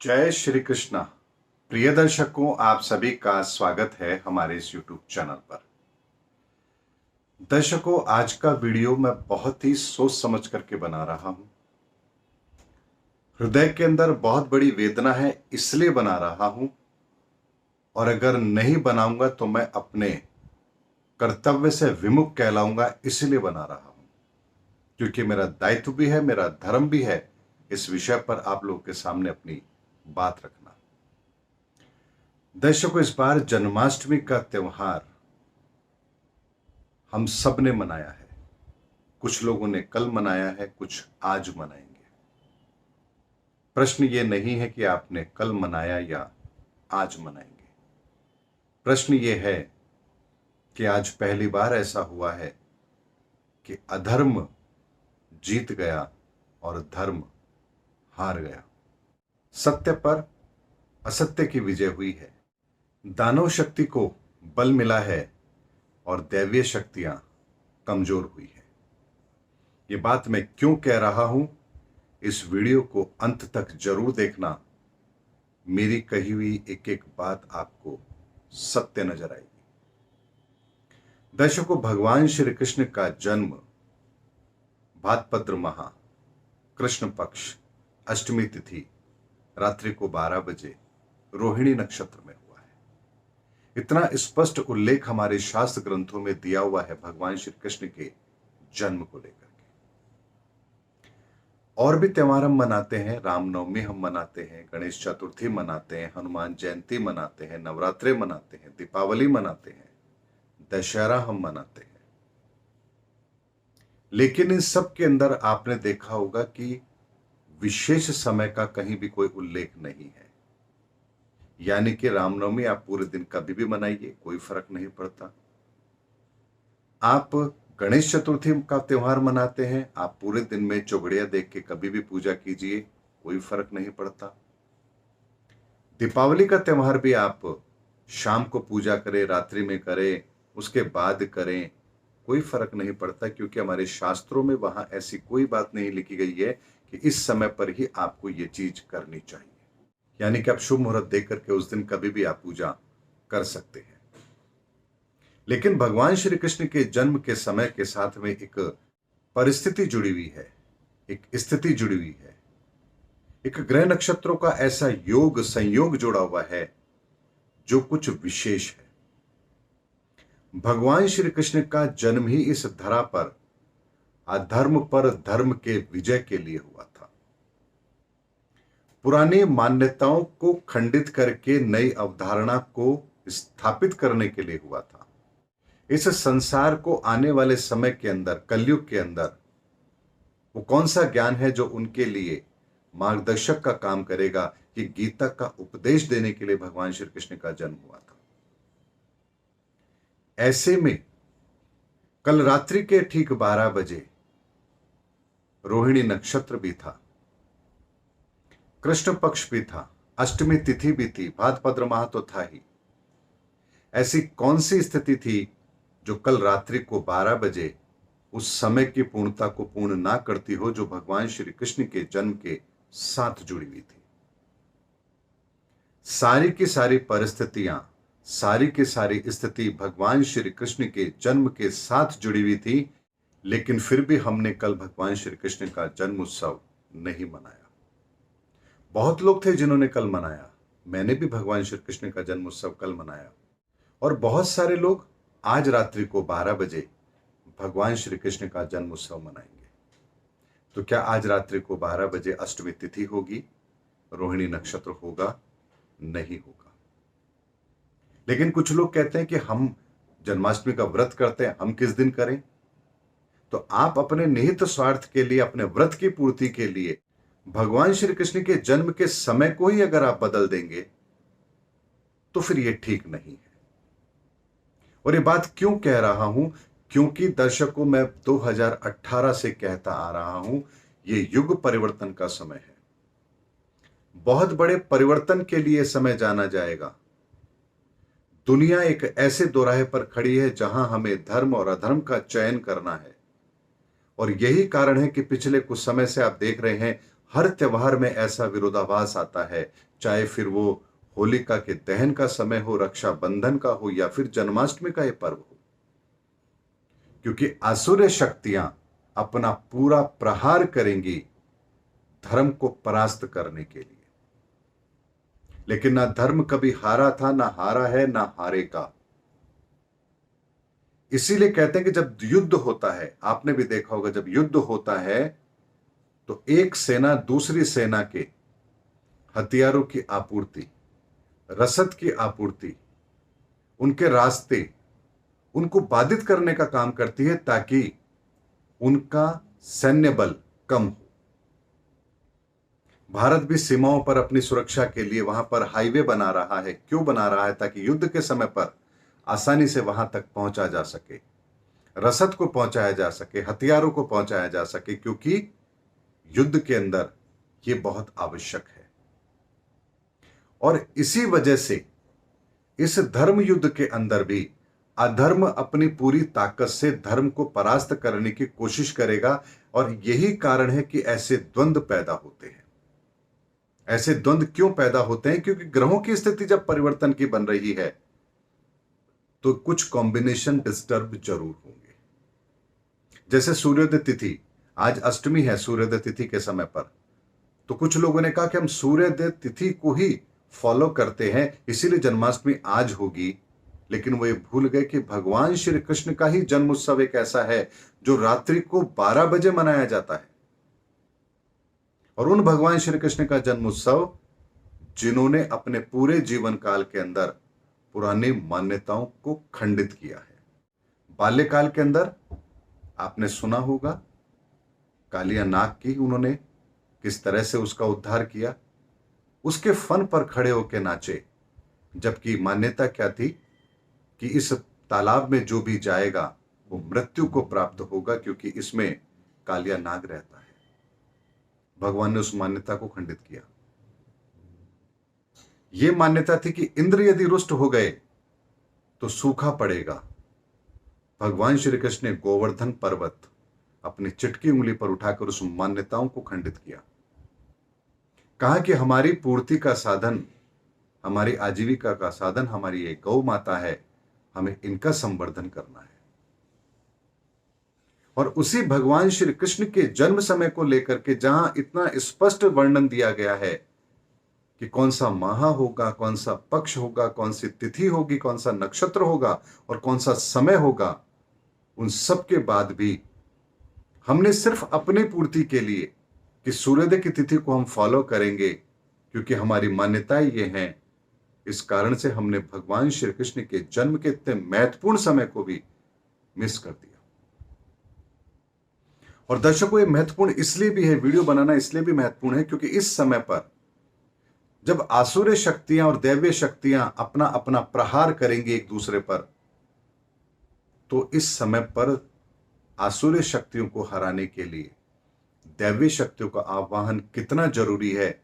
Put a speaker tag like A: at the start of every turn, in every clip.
A: जय श्री कृष्णा। प्रिय दर्शकों, आप सभी का स्वागत है हमारे इस YouTube चैनल पर। दर्शकों, आज का वीडियो मैं बहुत ही सोच समझ करके बना रहा हूं। हृदय के अंदर बहुत बड़ी वेदना है, इसलिए बना रहा हूं, और अगर नहीं बनाऊंगा तो मैं अपने कर्तव्य से विमुख कहलाऊंगा, इसलिए बना रहा हूं। क्योंकि मेरा दायित्व भी है, मेरा धर्म भी है इस विषय पर आप लोगों के सामने अपनी बात रखना। दर्शकों, इस बार जन्माष्टमी का त्योहार हम सब ने मनाया है। कुछ लोगों ने कल मनाया है, कुछ आज मनाएंगे। प्रश्न ये नहीं है कि आपने कल मनाया या आज मनाएंगे। प्रश्न ये है कि आज पहली बार ऐसा हुआ है कि अधर्म जीत गया और धर्म हार गया। सत्य पर असत्य की विजय हुई है। दानव शक्ति को बल मिला है और दैवीय शक्तियां कमजोर हुई है। ये बात मैं क्यों कह रहा हूं, इस वीडियो को अंत तक जरूर देखना। मेरी कही हुई एक एक बात आपको सत्य नजर आएगी। दर्शकों, भगवान श्री कृष्ण का जन्म भाद्रपद माह कृष्ण पक्ष अष्टमी तिथि रात्रि को 12 बजे रोहिणी नक्षत्र में हुआ है। इतना स्पष्ट उल्लेख हमारे शास्त्र ग्रंथों में दिया हुआ है भगवान श्री कृष्ण के जन्म को लेकर के। और भी त्योहार हम मनाते हैं, रामनवमी हम मनाते हैं, गणेश चतुर्थी मनाते हैं, हनुमान जयंती मनाते हैं, नवरात्रे मनाते हैं, दीपावली मनाते हैं, दशहरा हम मनाते हैं। लेकिन इन सब के अंदर आपने देखा होगा कि विशेष समय का कहीं भी कोई उल्लेख नहीं है। यानी कि रामनवमी आप पूरे दिन कभी भी मनाइए, कोई फर्क नहीं पड़ता। आप गणेश चतुर्थी का त्योहार मनाते हैं, आप पूरे दिन में चौगड़िया देख के कभी भी पूजा कीजिए, कोई फर्क नहीं पड़ता। दीपावली का त्योहार भी आप शाम को पूजा करें, रात्रि में करें, उसके बाद करें, कोई फर्क नहीं पड़ता। क्योंकि हमारे शास्त्रों में वहां ऐसी कोई बात नहीं लिखी गई है कि इस समय पर ही आपको ये चीज करनी चाहिए। यानी कि आप शुभ मुहूर्त देख करके उस दिन कभी भी आप पूजा कर सकते हैं। लेकिन भगवान श्री कृष्ण के जन्म के समय के साथ में एक परिस्थिति जुड़ी हुई है, एक स्थिति जुड़ी हुई है, एक ग्रह नक्षत्रों का ऐसा योग संयोग जुड़ा हुआ है जो कुछ विशेष है। भगवान श्री कृष्ण का जन्म ही इस धरा पर अधर्म पर धर्म के विजय के लिए हुआ था। पुरानी मान्यताओं को खंडित करके नई अवधारणा को स्थापित करने के लिए हुआ था। इस संसार को आने वाले समय के अंदर, कलयुग के अंदर, वो कौन सा ज्ञान है जो उनके लिए मार्गदर्शक का काम करेगा, कि गीता का उपदेश देने के लिए भगवान श्री कृष्ण का जन्म हुआ था। ऐसे में कल रात्रि के ठीक 12 बजे रोहिणी नक्षत्र भी था, कृष्ण पक्ष भी था, अष्टमी तिथि भी थी, भाद्रपद माह तो था ही। ऐसी कौन सी स्थिति थी जो कल रात्रि को 12 बजे उस समय की पूर्णता को पूर्ण ना करती हो, जो भगवान श्री कृष्ण के जन्म के साथ जुड़ी हुई थी। सारी की सारी परिस्थितियां, सारी की सारी स्थिति भगवान श्री कृष्ण के जन्म के साथ जुड़ी हुई थी। लेकिन फिर भी हमने कल भगवान श्री कृष्ण का जन्म उत्सव नहीं मनाया। बहुत लोग थे जिन्होंने कल मनाया। मैंने भी भगवान श्री कृष्ण का जन्म उत्सव कल मनाया। और बहुत सारे लोग आज रात्रि को 12 बजे भगवान श्री कृष्ण का जन्म उत्सव मनाएंगे। तो क्या आज रात्रि को 12 बजे अष्टमी तिथि होगी, रोहिणी नक्षत्र होगा? नहीं होगा। लेकिन कुछ लोग कहते हैं कि हम जन्माष्टमी का व्रत करते हैं, हम किस दिन करें? तो आप अपने निहित स्वार्थ के लिए, अपने व्रत की पूर्ति के लिए भगवान श्री कृष्ण के जन्म के समय को ही अगर आप बदल देंगे तो फिर यह ठीक नहीं है। और ये बात क्यों कह रहा हूं? क्योंकि दर्शकों, मैं 2018 से कहता आ रहा हूं, ये युग परिवर्तन का समय है। बहुत बड़े परिवर्तन के लिए समय जाना जाएगा। दुनिया एक ऐसे दोराहे पर खड़ी है जहां हमें धर्म और अधर्म का चयन करना है। और यही कारण है कि पिछले कुछ समय से आप देख रहे हैं, हर त्योहार में ऐसा विरोधाभास आता है, चाहे फिर वो होलिका के दहन का समय हो, रक्षाबंधन का हो, या फिर जन्माष्टमी का ये पर्व हो, क्योंकि आसुरी शक्तियां अपना पूरा प्रहार करेंगी धर्म को परास्त करने के लिए। लेकिन ना धर्म कभी हारा था, ना हारा है, ना हारेगा। इसीलिए कहते हैं कि जब युद्ध होता है, आपने भी देखा होगा, जब युद्ध होता है तो एक सेना दूसरी सेना के हथियारों की आपूर्ति, रसद की आपूर्ति, उनके रास्ते, उनको बाधित करने का काम करती है ताकि उनका सैन्य बल कम हो। भारत भी सीमाओं पर अपनी सुरक्षा के लिए वहां पर हाईवे बना रहा है। क्यों बना रहा है? ताकि युद्ध के समय पर आसानी से वहां तक पहुंचा जा सके, रसद को पहुंचाया जा सके, हथियारों को पहुंचाया जा सके, क्योंकि युद्ध के अंदर यह बहुत आवश्यक है। और इसी वजह से इस धर्म युद्ध के अंदर भी अधर्म अपनी पूरी ताकत से धर्म को परास्त करने की कोशिश करेगा। और यही कारण है कि ऐसे द्वंद्व पैदा होते हैं। ऐसे द्वंद्व क्यों पैदा होते हैं? क्योंकि ग्रहों की स्थिति जब परिवर्तन की बन रही है तो कुछ कॉम्बिनेशन डिस्टर्ब जरूर होंगे। जैसे सूर्योदय तिथि, आज अष्टमी है सूर्योदय तिथि के समय पर, तो कुछ लोगों ने कहा कि हम सूर्योदय तिथि को ही फॉलो करते हैं, इसीलिए जन्माष्टमी आज होगी। लेकिन वो ये भूल गए कि भगवान श्री कृष्ण का ही जन्म उत्सव एक ऐसा है जो रात्रि को 12 बजे मनाया जाता है। और उन भगवान श्री कृष्ण का जन्म उत्सव जिन्होंने अपने पूरे जीवन काल के अंदर पुरानी मान्यताओं को खंडित किया है। बाल्यकाल के अंदर आपने सुना होगा कालिया नाग की उन्होंने किस तरह से उसका उद्धार किया, उसके फन पर खड़े होकर नाचे। जबकि मान्यता क्या थी कि इस तालाब में जो भी जाएगा वो मृत्यु को प्राप्त होगा, क्योंकि इसमें कालिया नाग रहता है। भगवान ने उस मान्यता को खंडित किया। यह मान्यता थी कि इंद्र यदि रुष्ट हो गए तो सूखा पड़ेगा। भगवान श्री कृष्ण ने गोवर्धन पर्वत अपनी चिटकी उंगली पर उठाकर उस मान्यताओं को खंडित किया। कहा कि हमारी पूर्ति का साधन, हमारी आजीविका का साधन हमारी एक गौ माता है, हमें इनका संवर्धन करना है। और उसी भगवान श्री कृष्ण के जन्म समय को लेकर के जहां इतना स्पष्ट वर्णन दिया गया है कि कौन सा माह होगा, कौन सा पक्ष होगा, कौन सी तिथि होगी, कौन सा नक्षत्र होगा और कौन सा समय होगा, उन सब के बाद भी हमने सिर्फ अपनी पूर्ति के लिए कि सूर्योदय की तिथि को हम फॉलो करेंगे क्योंकि हमारी मान्यताएं ये हैं, इस कारण से हमने भगवान श्री कृष्ण के जन्म के इतने महत्वपूर्ण समय को भी मिस कर दिया। और दर्शकों, ये महत्वपूर्ण इसलिए भी है, वीडियो बनाना इसलिए भी महत्वपूर्ण है क्योंकि इस समय पर जब आसुरी शक्तियां और दैवीय शक्तियां अपना अपना प्रहार करेंगे एक दूसरे पर, तो इस समय पर आसुरी शक्तियों को हराने के लिए दैवीय शक्तियों का आवाहन कितना जरूरी है,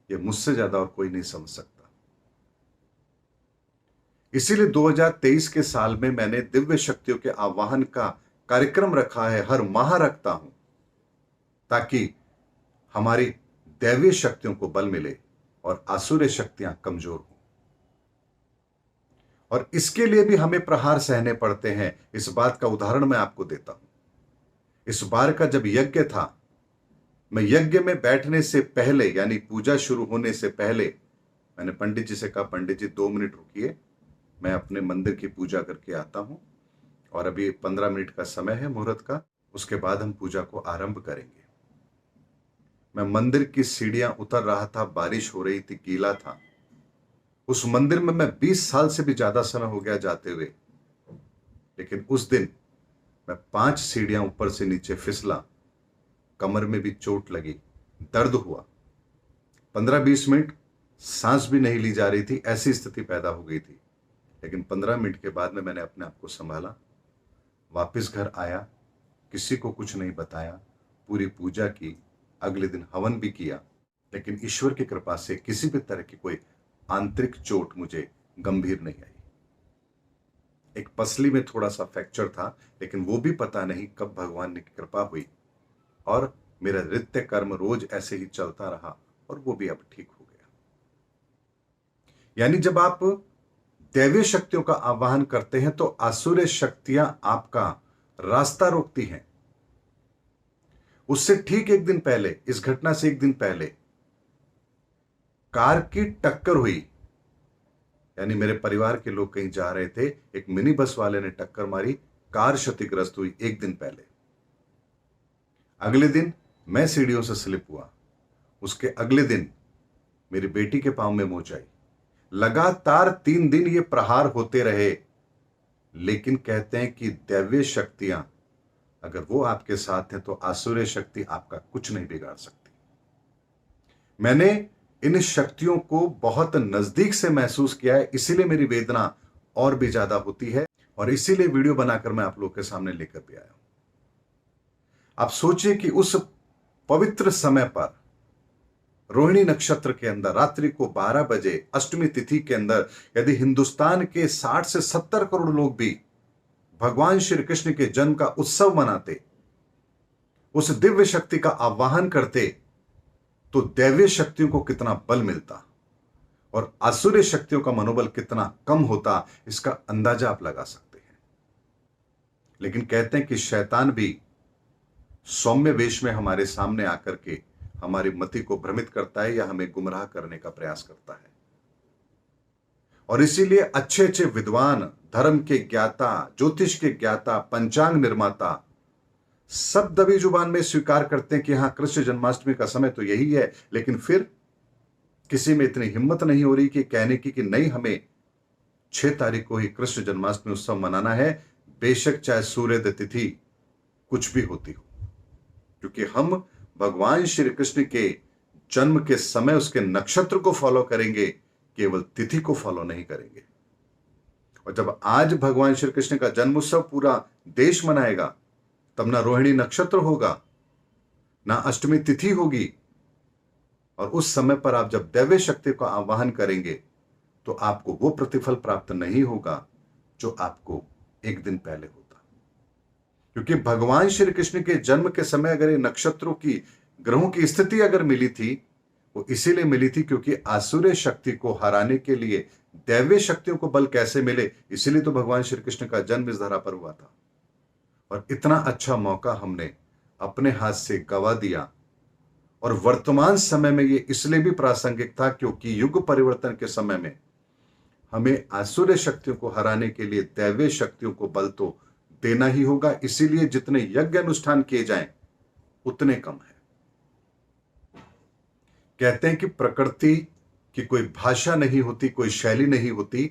A: यह मुझसे ज्यादा और कोई नहीं समझ सकता। इसीलिए 2023 के साल में मैंने दिव्य शक्तियों के आवाहन का कार्यक्रम रखा है, हर माह रखता हूं, ताकि हमारी दैवीय शक्तियों को बल मिले और आसुरी शक्तियां कमजोर हो। और इसके लिए भी हमें प्रहार सहने पड़ते हैं। इस बात का उदाहरण मैं आपको देता हूं। इस बार का जब यज्ञ था, मैं यज्ञ में बैठने से पहले यानी पूजा शुरू होने से पहले मैंने पंडित जी से कहा, पंडित जी 2 मिनट रुकिए, मैं अपने मंदिर की पूजा करके आता हूं और अभी 15 मिनट का समय है मुहूर्त का, उसके बाद हम पूजा को आरंभ करेंगे। मैं मंदिर की सीढ़ियां उतर रहा था, बारिश हो रही थी, गीला था। उस मंदिर में मैं 20 साल से भी ज्यादा समय हो गया जाते हुए, लेकिन उस दिन मैं 5 सीढ़ियां ऊपर से नीचे फिसला, कमर में भी चोट लगी, दर्द हुआ। 15-20 मिनट सांस भी नहीं ली जा रही थी, ऐसी स्थिति पैदा हो गई थी। लेकिन 15 मिनट के बाद में मैंने अपने आप को संभाला, वापस घर आया, किसी को कुछ नहीं बताया, पूरी पूजा की, अगले दिन हवन भी किया। लेकिन ईश्वर की कृपा से किसी भी तरह की कोई आंतरिक चोट मुझे गंभीर नहीं आई। एक पसली में थोड़ा सा फ्रैक्चर था, लेकिन वो भी पता नहीं कब भगवान की कृपा हुई और मेरा नित्य कर्म रोज ऐसे ही चलता रहा और वो भी अब ठीक हो गया। यानी जब आप दैवीय शक्तियों का आवाहन करते हैं तो आसुरी शक्तियां आपका रास्ता रोकती हैं। उससे ठीक एक दिन पहले, इस घटना से एक दिन पहले कार की टक्कर हुई। यानी मेरे परिवार के लोग कहीं जा रहे थे, एक मिनी बस वाले ने टक्कर मारी, कार क्षतिग्रस्त हुई एक दिन पहले। अगले दिन मैं सीढ़ियों से स्लिप हुआ। उसके अगले दिन मेरी बेटी के पांव में मोच आई। लगातार 3 दिन ये प्रहार होते रहे। लेकिन कहते हैं कि दैवीय शक्तियां अगर वो आपके साथ हैं तो आसुरी शक्ति आपका कुछ नहीं बिगाड़ सकती। मैंने इन शक्तियों को बहुत नजदीक से महसूस किया है, इसीलिए मेरी वेदना और भी ज्यादा होती है और इसीलिए वीडियो बनाकर मैं आप लोगों के सामने लेकर भी आया हूं। आप सोचिए कि उस पवित्र समय पर रोहिणी नक्षत्र के अंदर रात्रि को 12 बजे अष्टमी तिथि के अंदर यदि हिंदुस्तान के 60 से 70 करोड़ लोग भी भगवान श्री कृष्ण के जन्म का उत्सव मनाते, उस दिव्य शक्ति का आवाहन करते, तो दैवीय शक्तियों को कितना बल मिलता और आसुरी शक्तियों का मनोबल कितना कम होता, इसका अंदाजा आप लगा सकते हैं। लेकिन कहते हैं कि शैतान भी सौम्य वेश में हमारे सामने आकर के हमारी मति को भ्रमित करता है या हमें गुमराह करने का प्रयास करता है। और इसीलिए अच्छे अच्छे विद्वान, धर्म के ज्ञाता, ज्योतिष के ज्ञाता, पंचांग निर्माता सब दबी जुबान में स्वीकार करते हैं कि हां, कृष्ण जन्माष्टमी का समय तो यही है, लेकिन फिर किसी में इतनी हिम्मत नहीं हो रही कि कहने की कि नहीं, हमें 6 तारीख को ही कृष्ण जन्माष्टमी उत्सव मनाना है, बेशक चाहे सूर्योदय तिथि कुछ भी होती हो। क्योंकि हम भगवान श्री कृष्ण के जन्म के समय उसके नक्षत्र को फॉलो करेंगे, केवल तिथि को फॉलो नहीं करेंगे। और जब आज भगवान श्री कृष्ण का जन्म उत्सव पूरा देश मनाएगा, तब ना रोहिणी नक्षत्र होगा, ना अष्टमी तिथि होगी। और उस समय पर आप जब दैवीय शक्ति का आवाहन करेंगे तो आपको वो प्रतिफल प्राप्त नहीं होगा जो आपको एक दिन पहले होता। क्योंकि भगवान श्री कृष्ण के जन्म के समय अगर ये नक्षत्रों की, ग्रहों की स्थिति अगर मिली थी, वो इसीलिए मिली थी क्योंकि आसुरी शक्ति को हराने के लिए दैवीय शक्तियों को बल कैसे मिले, इसीलिए तो भगवान श्री कृष्ण का जन्म इस धरा पर हुआ था। और इतना अच्छा मौका हमने अपने हाथ से गवा दिया। और वर्तमान समय में ये इसलिए भी प्रासंगिक था क्योंकि युग परिवर्तन के समय में हमें आसुरी शक्तियों को हराने के लिए दैवीय शक्तियों को बल तो देना ही होगा। इसीलिए जितने यज्ञ अनुष्ठान किए जाएं उतने कम है। कहते हैं कि प्रकृति की कोई भाषा नहीं होती, कोई शैली नहीं होती,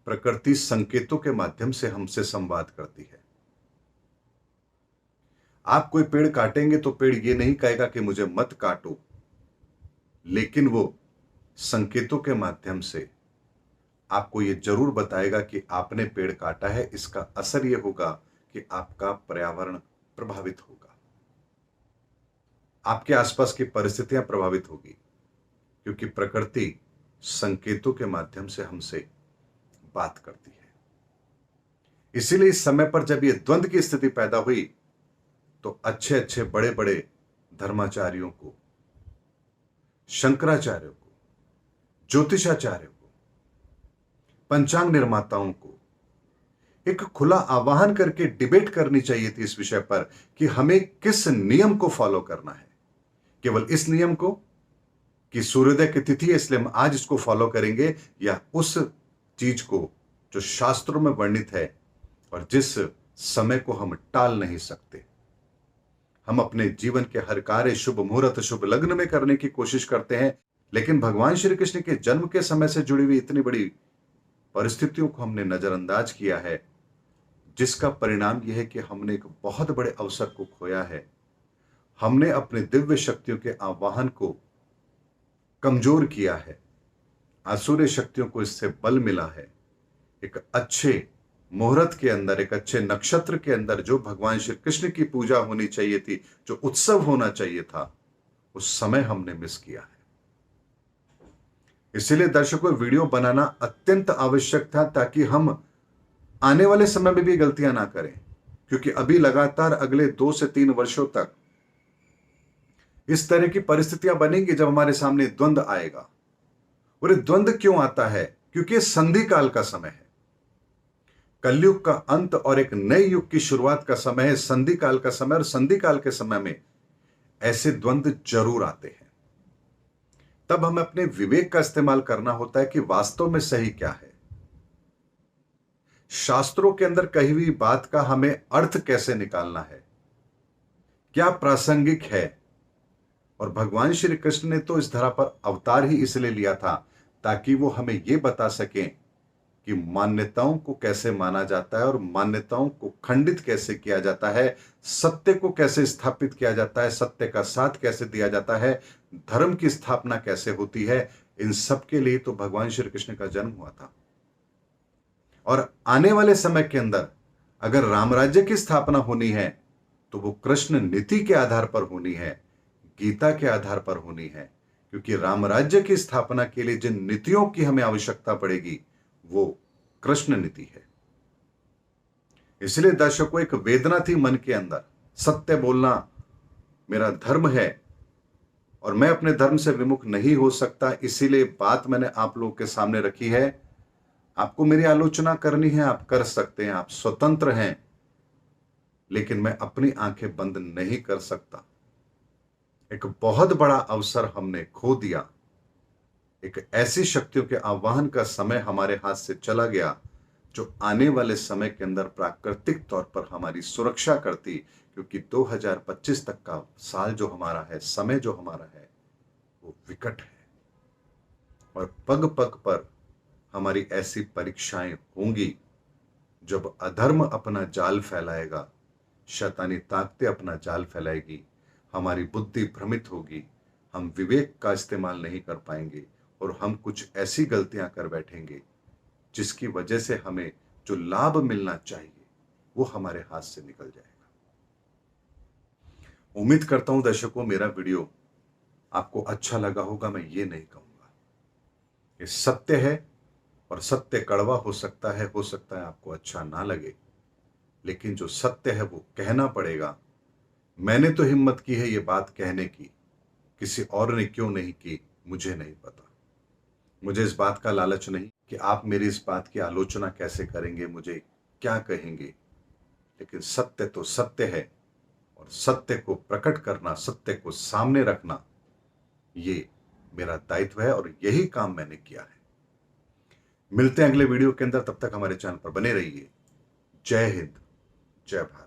A: प्रकृति संकेतों के माध्यम से हमसे संवाद करती है। आप कोई पेड़ काटेंगे तो पेड़ ये नहीं कहेगा कि मुझे मत काटो, लेकिन वो संकेतों के माध्यम से आपको ये जरूर बताएगा कि आपने पेड़ काटा है, इसका असर ये होगा कि आपका पर्यावरण प्रभावित होगा, आपके आसपास की परिस्थितियां प्रभावित होगी, क्योंकि प्रकृति संकेतों के माध्यम से हमसे बात करती है। इसीलिए इस समय पर जब ये द्वंद्व की स्थिति पैदा हुई तो अच्छे अच्छे बड़े बड़े धर्माचार्यों को, शंकराचार्यों को, ज्योतिषाचार्यों को, पंचांग निर्माताओं को एक खुला आह्वान करके डिबेट करनी चाहिए थी इस विषय पर कि हमें किस नियम को फॉलो करना है। केवल इस नियम को कि सूर्योदय की तिथि है इसलिए हम आज इसको फॉलो करेंगे, या उस चीज को जो शास्त्रों में वर्णित है और जिस समय को हम टाल नहीं सकते। हम अपने जीवन के हर कार्य शुभ मुहूर्त, शुभ लग्न में करने की कोशिश करते हैं, लेकिन भगवान श्री कृष्ण के जन्म के समय से जुड़ी हुई इतनी बड़ी परिस्थितियों को हमने नजरअंदाज किया है, जिसका परिणाम यह है कि हमने एक बहुत बड़े अवसर को खोया है। हमने अपने दिव्य शक्तियों के आवाहन को कमजोर किया है, आसुरी शक्तियों को इससे बल मिला है। एक अच्छे मुहूर्त के अंदर, एक अच्छे नक्षत्र के अंदर जो भगवान श्री कृष्ण की पूजा होनी चाहिए थी, जो उत्सव होना चाहिए था, उस समय हमने मिस किया है। इसीलिए दर्शकों, वीडियो बनाना अत्यंत आवश्यक था ताकि हम आने वाले समय में भी गलतियां ना करें, क्योंकि अभी लगातार अगले 2 से 3 वर्षों तक इस तरह की परिस्थितियां बनेंगी जब हमारे सामने द्वंद्व आएगा। और ये द्वंद्व क्यों आता है? क्योंकि ये संधि काल का समय है। कलयुग का अंत और एक नए युग की शुरुआत का समय है, संधि काल का समय। और संधि काल के समय में ऐसे द्वंद्व जरूर आते हैं। तब हमें अपने विवेक का इस्तेमाल करना होता है कि वास्तव में सही क्या है। शास्त्रों के अंदर कही हुई बात का हमें अर्थ कैसे निकालना है, क्या प्रासंगिक है। और भगवान श्री कृष्ण ने तो इस धरा पर अवतार ही इसलिए लिया था ताकि वो हमें यह बता सकें कि मान्यताओं को कैसे माना जाता है और मान्यताओं को खंडित कैसे किया जाता है, सत्य को कैसे स्थापित किया जाता है, सत्य का साथ कैसे दिया जाता है, धर्म की स्थापना कैसे होती है। इन सब के लिए तो भगवान श्री कृष्ण का जन्म हुआ था। और आने वाले समय के अंदर अगर राम राज्य की स्थापना होनी है तो वो कृष्ण नीति के आधार पर होनी है, गीता के आधार पर होनी है। क्योंकि राम राज्य की स्थापना के लिए जिन नीतियों की हमें आवश्यकता पड़ेगी वो कृष्ण नीति है। इसलिए दर्शकों, एक वेदना थी मन के अंदर, सत्य बोलना मेरा धर्म है और मैं अपने धर्म से विमुख नहीं हो सकता। इसीलिए बात मैंने आप लोगों के सामने रखी है। आपको मेरी आलोचना करनी है, आप कर सकते हैं, आप स्वतंत्र हैं, लेकिन मैं अपनी आंखें बंद नहीं कर सकता। एक बहुत बड़ा अवसर हमने खो दिया। एक ऐसी शक्तियों के आह्वान का समय हमारे हाथ से चला गया जो आने वाले समय के अंदर प्राकृतिक तौर पर हमारी सुरक्षा करती। क्योंकि 2025 तक का साल जो हमारा है, समय जो हमारा है, वो विकट है और पग पग पर हमारी ऐसी परीक्षाएं होंगी जब अधर्म अपना जाल फैलाएगा, शैतानी ताकतें अपना जाल फैलाएगी, हमारी बुद्धि भ्रमित होगी, हम विवेक का इस्तेमाल नहीं कर पाएंगे और हम कुछ ऐसी गलतियां कर बैठेंगे जिसकी वजह से हमें जो लाभ मिलना चाहिए वो हमारे हाथ से निकल जाएगा। उम्मीद करता हूं दर्शकों, मेरा वीडियो आपको अच्छा लगा होगा। मैं ये नहीं कहूंगा, ये सत्य है और सत्य कड़वा हो सकता है आपको अच्छा ना लगे, लेकिन जो सत्य है वो कहना पड़ेगा। मैंने तो हिम्मत की है ये बात कहने की, किसी और ने क्यों नहीं की मुझे नहीं पता। मुझे इस बात का लालच नहीं कि आप मेरी इस बात की आलोचना कैसे करेंगे, मुझे क्या कहेंगे, लेकिन सत्य तो सत्य है और सत्य को प्रकट करना, सत्य को सामने रखना, ये मेरा दायित्व है और यही काम मैंने किया है। मिलते हैं अगले वीडियो के अंदर, तब तक हमारे चैनल पर बने रहिए। जय हिंद, जय भारत।